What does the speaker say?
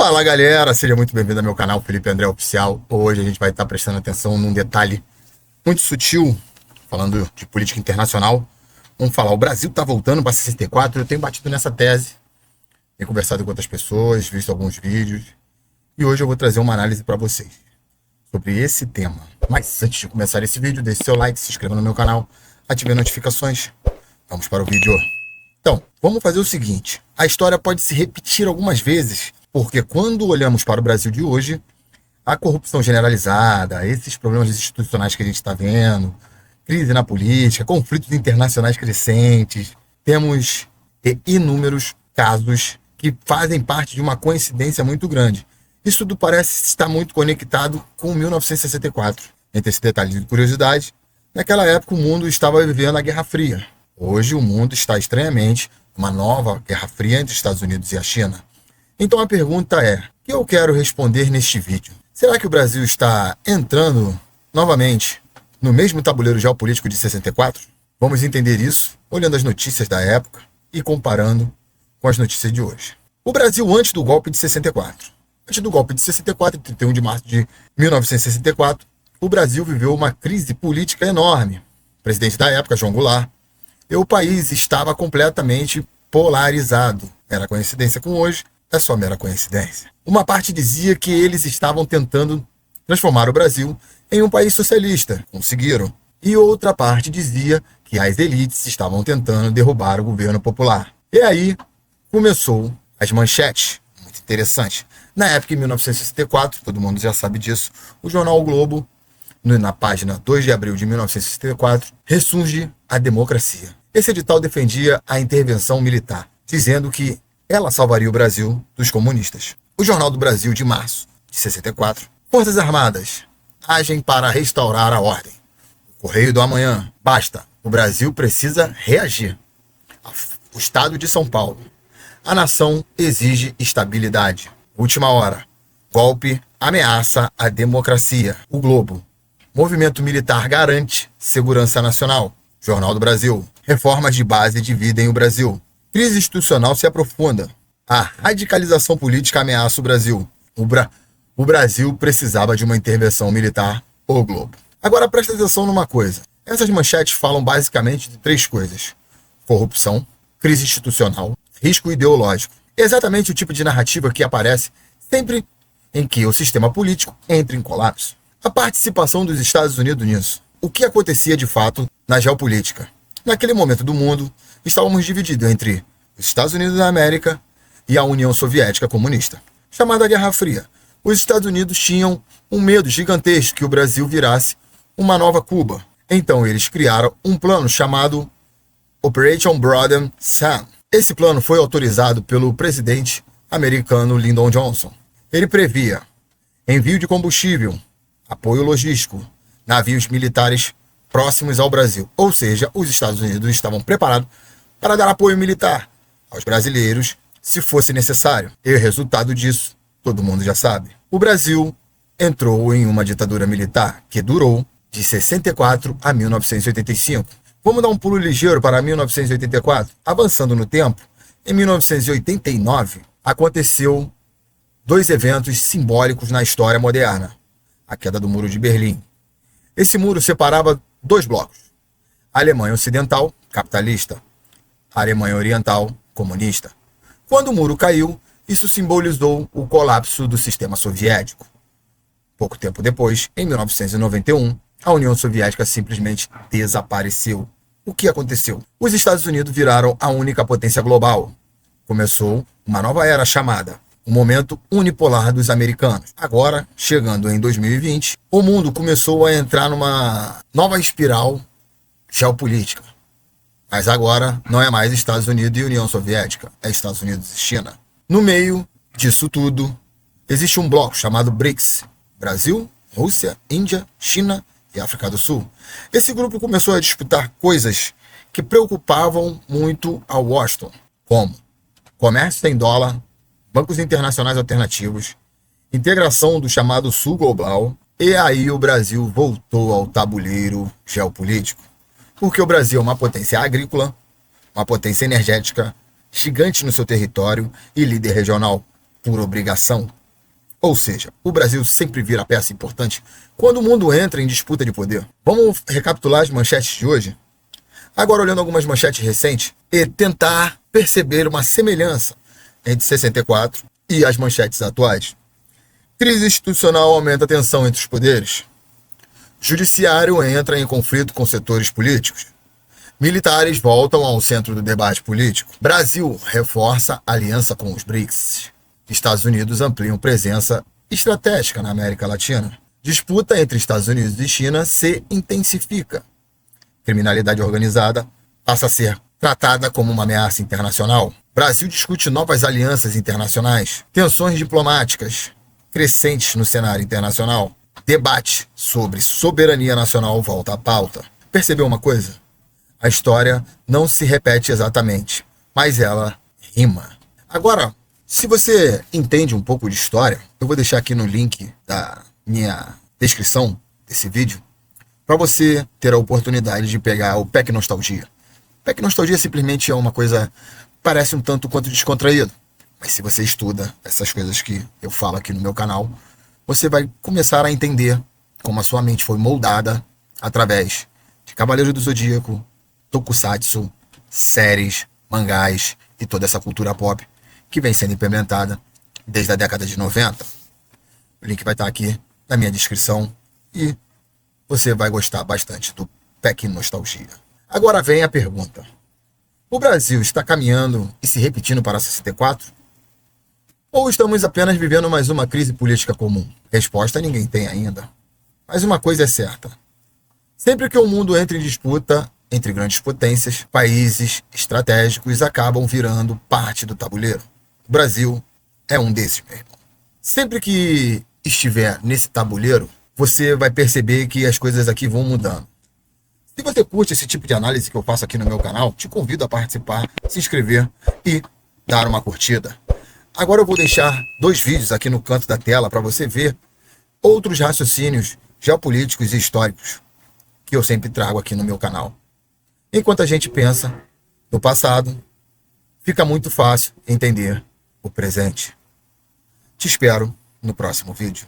Fala galera, seja muito bem-vindo ao meu canal Felipe André Oficial. Hoje a gente vai estar prestando atenção num detalhe muito sutil, falando de política internacional. Vamos falar, o Brasil está voltando para 64, eu tenho batido nessa tese, tenho conversado com outras pessoas, visto alguns vídeos, e hoje eu vou trazer uma análise para vocês sobre esse tema. Mas antes de começar esse vídeo, deixe seu like, se inscreva no meu canal, ative as notificações. Vamos para o vídeo. Então, vamos fazer o seguinte, a história pode se repetir algumas vezes, porque quando olhamos para o Brasil de hoje, a corrupção generalizada, esses problemas institucionais que a gente está vendo, crise na política, conflitos internacionais crescentes, temos inúmeros casos que fazem parte de uma coincidência muito grande. Isso tudo parece estar muito conectado com 1964. Entre esse detalhe de curiosidade, naquela época o mundo estava vivendo a Guerra Fria. Hoje o mundo está estranhamente numa nova Guerra Fria entre os Estados Unidos e a China. Então a pergunta é, o que eu quero responder neste vídeo? Será que o Brasil está entrando novamente no mesmo tabuleiro geopolítico de 64? Vamos entender isso olhando as notícias da época e comparando com as notícias de hoje. O Brasil antes do golpe de 64. Antes do golpe de 64, 31 de março de 1964, o Brasil viveu uma crise política enorme. O presidente da época, João Goulart, e o país estava completamente polarizado. Era coincidência com hoje? É só mera coincidência. Uma parte dizia que eles estavam tentando transformar o Brasil em um país socialista. Conseguiram. E outra parte dizia que as elites estavam tentando derrubar o governo popular. E aí começou as manchetes. Muito interessante. Na época, em 1964, todo mundo já sabe disso, o jornal O Globo, na página 2 de abril de 1964, ressurge a democracia. Esse edital defendia a intervenção militar, dizendo que ela salvaria o Brasil dos comunistas. O Jornal do Brasil de março de 64. Forças Armadas agem para restaurar a ordem. O Correio do Amanhã. Basta. O Brasil precisa reagir. O Estado de São Paulo. A nação exige estabilidade. Última hora. Golpe ameaça a democracia. O Globo. Movimento militar garante segurança nacional. Jornal do Brasil. Reformas de base dividem o Brasil. Crise institucional se aprofunda. A radicalização política ameaça o Brasil. O Brasil precisava de uma intervenção militar. O Globo. Agora presta atenção numa coisa. Essas manchetes falam basicamente de três coisas. Corrupção, crise institucional, risco ideológico. Exatamente o tipo de narrativa que aparece sempre em que o sistema político entra em colapso. A participação dos Estados Unidos nisso. O que acontecia de fato na geopolítica? Naquele momento do mundo, estávamos divididos entre os Estados Unidos da América e a União Soviética comunista, chamada Guerra Fria. Os Estados Unidos tinham um medo gigantesco que o Brasil virasse uma nova Cuba. Então eles criaram um plano chamado Operation Bloody Sun. Esse plano foi autorizado pelo presidente americano Lyndon Johnson. Ele previa envio de combustível, apoio logístico, navios militares próximos ao Brasil. Ou seja, os Estados Unidos estavam preparados para dar apoio militar aos brasileiros, se fosse necessário. E o resultado disso, todo mundo já sabe. O Brasil entrou em uma ditadura militar que durou de 64 a 1985. Vamos dar um pulo ligeiro para 1984. Avançando no tempo, em 1989, aconteceu dois eventos simbólicos na história moderna. A queda do Muro de Berlim. Esse muro separava dois blocos. A Alemanha Ocidental, capitalista. A Alemanha Oriental, comunista. Quando o muro caiu, isso simbolizou o colapso do sistema soviético. Pouco tempo depois, em 1991, a União Soviética simplesmente desapareceu. O que aconteceu? Os Estados Unidos viraram a única potência global. Começou uma nova era chamada o momento unipolar dos americanos. Agora, chegando em 2020, o mundo começou a entrar numa nova espiral geopolítica. Mas agora não é mais Estados Unidos e União Soviética, é Estados Unidos e China. No meio disso tudo, existe um bloco chamado BRICS. Brasil, Rússia, Índia, China e África do Sul. Esse grupo começou a disputar coisas que preocupavam muito a Washington, como comércio em dólar, bancos internacionais alternativos, integração do chamado Sul Global, e aí o Brasil voltou ao tabuleiro geopolítico. Porque o Brasil é uma potência agrícola, uma potência energética, gigante no seu território e líder regional. por obrigação. Ou seja, o Brasil sempre vira peça importante quando o mundo entra em disputa de poder. Vamos recapitular as manchetes de hoje? Agora, olhando algumas manchetes recentes e tentar perceber uma semelhança entre 64 e as manchetes atuais. Crise institucional aumenta a tensão entre os poderes. Judiciário entra em conflito com setores políticos. Militares voltam ao centro do debate político. Brasil reforça a aliança com os BRICS. Estados Unidos ampliam presença estratégica na América Latina. Disputa entre Estados Unidos e China se intensifica. Criminalidade organizada passa a ser tratada como uma ameaça internacional. Brasil discute novas alianças internacionais. Tensões diplomáticas crescentes no cenário internacional. Debate sobre soberania nacional volta à pauta. Percebeu uma coisa? A história não se repete exatamente, mas ela rima. Agora, se você entende um pouco de história, eu vou deixar aqui no link da minha descrição desse vídeo para você ter a oportunidade de pegar o PEC Nostalgia. PEC Nostalgia simplesmente é uma coisa, parece um tanto quanto descontraído, mas se você estuda essas coisas que eu falo aqui no meu canal, você vai começar a entender como a sua mente foi moldada através de Cavaleiro do Zodíaco, Tokusatsu, séries, mangás e toda essa cultura pop que vem sendo implementada desde a década de 90. O link vai estar aqui na minha descrição e você vai gostar bastante do PEC Nostalgia. Agora vem a pergunta. O Brasil está caminhando e se repetindo para 64? Ou estamos apenas vivendo mais uma crise política comum? Resposta ninguém tem ainda. Mas uma coisa é certa. Sempre que o mundo entra em disputa entre grandes potências, países estratégicos acabam virando parte do tabuleiro. O Brasil é um desses, meu irmão. Sempre que estiver nesse tabuleiro, você vai perceber que as coisas aqui vão mudando. Se você curte esse tipo de análise que eu faço aqui no meu canal, te convido a participar, se inscrever e dar uma curtida. Agora eu vou deixar 2 vídeos aqui no canto da tela para você ver outros raciocínios geopolíticos e históricos que eu sempre trago aqui no meu canal. Enquanto a gente pensa no passado, fica muito fácil entender o presente. Te espero no próximo vídeo.